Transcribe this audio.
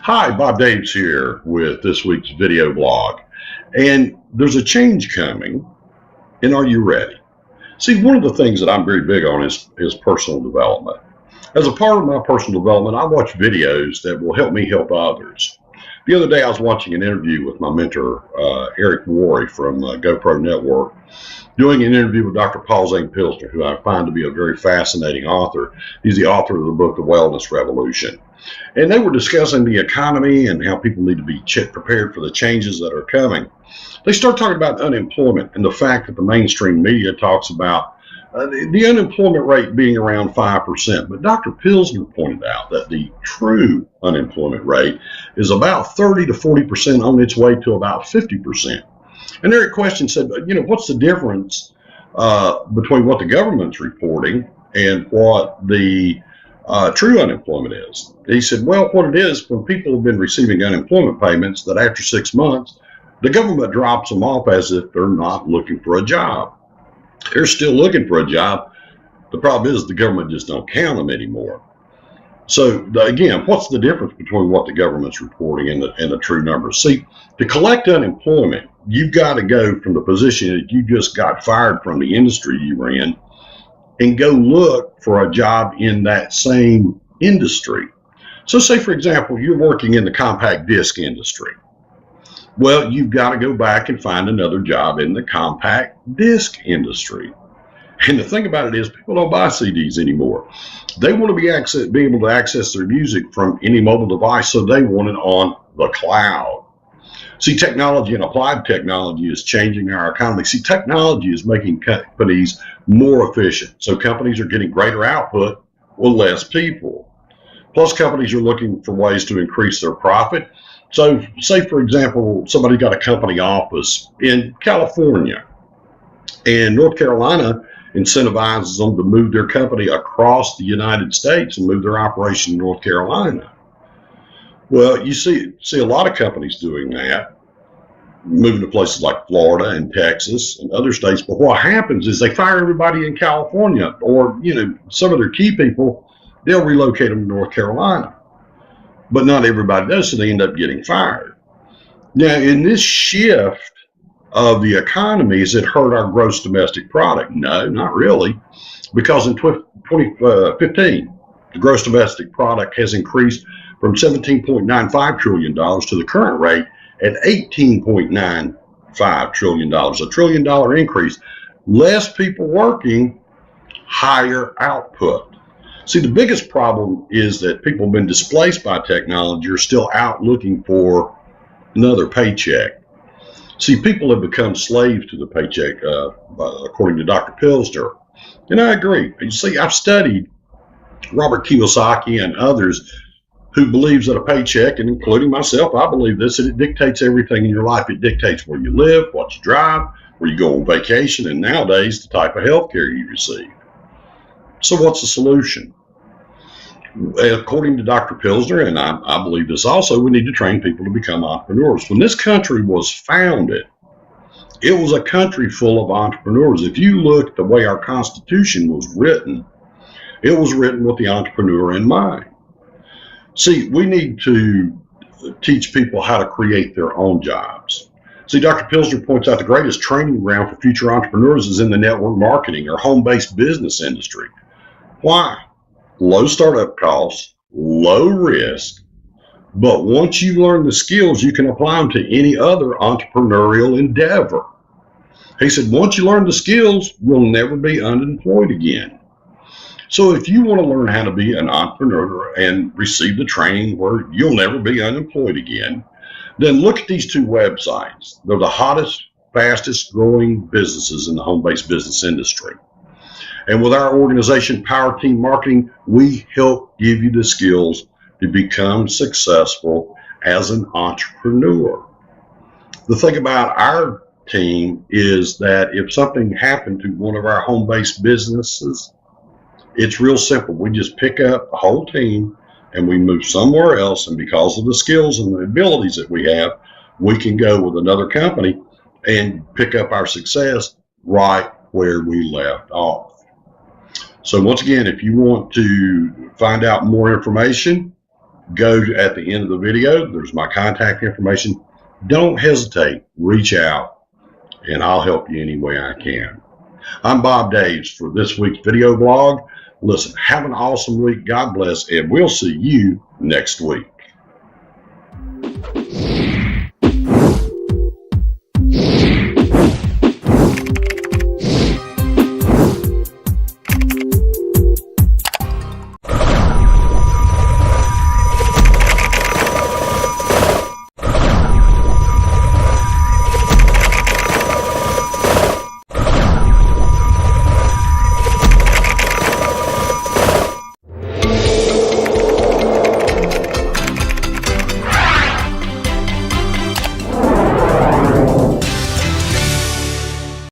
Hi, Bob Daves here with this week's video blog. And there's a change coming, and are you ready? See, one of the things that I'm very big on is personal development. As a part of my personal development, I watch videos that will help me help others. The other day, I was watching an interview with my mentor, Eric Worre from GoPro Network, doing an interview with Dr. Paul Zane Pilsner, who I find to be a very fascinating author. He's the author of the book, The Wellness Revolution. And they were discussing the economy and how people need to be prepared for the changes that are coming. They start talking about unemployment and the fact that the mainstream media talks about the unemployment rate being around 5%. But Dr. Pilsner pointed out that the true unemployment rate is about 30 to 40% on its way to about 50%. And Eric questioned, said, what's the difference between what the government's reporting and what the true unemployment is? He said, well, what it is, when people have been receiving unemployment payments, that after 6 months, the government drops them off as if they're not looking for a job. They're still looking for a job. The problem is the government just don't count them anymore. So again, what's the difference between what the government's reporting and the true numbers? See, to collect unemployment, you've got to go from the position that you just got fired from the industry you were in and go look for a job in that same industry. So say, for example, you're working in the compact disc industry. Well, you've got to go back and find another job in the compact disc industry. And the thing about it is, people don't buy CDs anymore. They want to be able to access their music from any mobile device, so they want it on the cloud. See, technology and applied technology is changing our economy. See, technology is making companies more efficient. So companies are getting greater output with less people. Plus, companies are looking for ways to increase their profit. So say, for example, somebody got a company office in California, and North Carolina incentivizes them to move their company across the United States and move their operation to North Carolina. Well, you see a lot of companies doing that, moving to places like Florida and Texas and other states. But what happens is they fire everybody in California, or some of their key people, they'll relocate them to North Carolina. But not everybody does, so they end up getting fired. Now, in this shift of the economy, has it hurt our gross domestic product? No, not really, because in 2015, the gross domestic product has increased from $17.95 trillion to the current rate at $18.95 trillion, a $1 trillion increase. Less people working, higher output. See, the biggest problem is that people have been displaced by technology, are still out looking for another paycheck. See, people have become slaves to the paycheck, according to Dr. Pilsner. And I agree. You see, I've studied Robert Kiyosaki and others who believes that a paycheck, and including myself, I believe this, that it dictates everything in your life. It dictates where you live, what you drive, where you go on vacation, and nowadays the type of health care you receive. So what's the solution? According to Dr. Pilsner, and I believe this also, we need to train people to become entrepreneurs. When this country was founded, it was a country full of entrepreneurs. If you look at the way our Constitution was written, it was written with the entrepreneur in mind. See, we need to teach people how to create their own jobs. See, Dr. Pilsner points out the greatest training ground for future entrepreneurs is in the network marketing or home-based business industry. Why? Low startup costs, low risk, but once you learn the skills, you can apply them to any other entrepreneurial endeavor. He said, once you learn the skills, you'll never be unemployed again. So if you want to learn how to be an entrepreneur and receive the training where you'll never be unemployed again, then look at these two websites. They're the hottest, fastest growing businesses in the home-based business industry. And with our organization, Power Team Marketing, we help give you the skills to become successful as an entrepreneur. The thing about our team is that if something happened to one of our home-based businesses, it's real simple. We just pick up the whole team and we move somewhere else. And because of the skills and the abilities that we have, we can go with another company and pick up our success right where we left off. So once again, if you want to find out more information, go at the end of the video. There's my contact information. Don't hesitate. Reach out, and I'll help you any way I can. I'm Bob Daves for this week's video blog. Listen, have an awesome week. God bless, and we'll see you next week.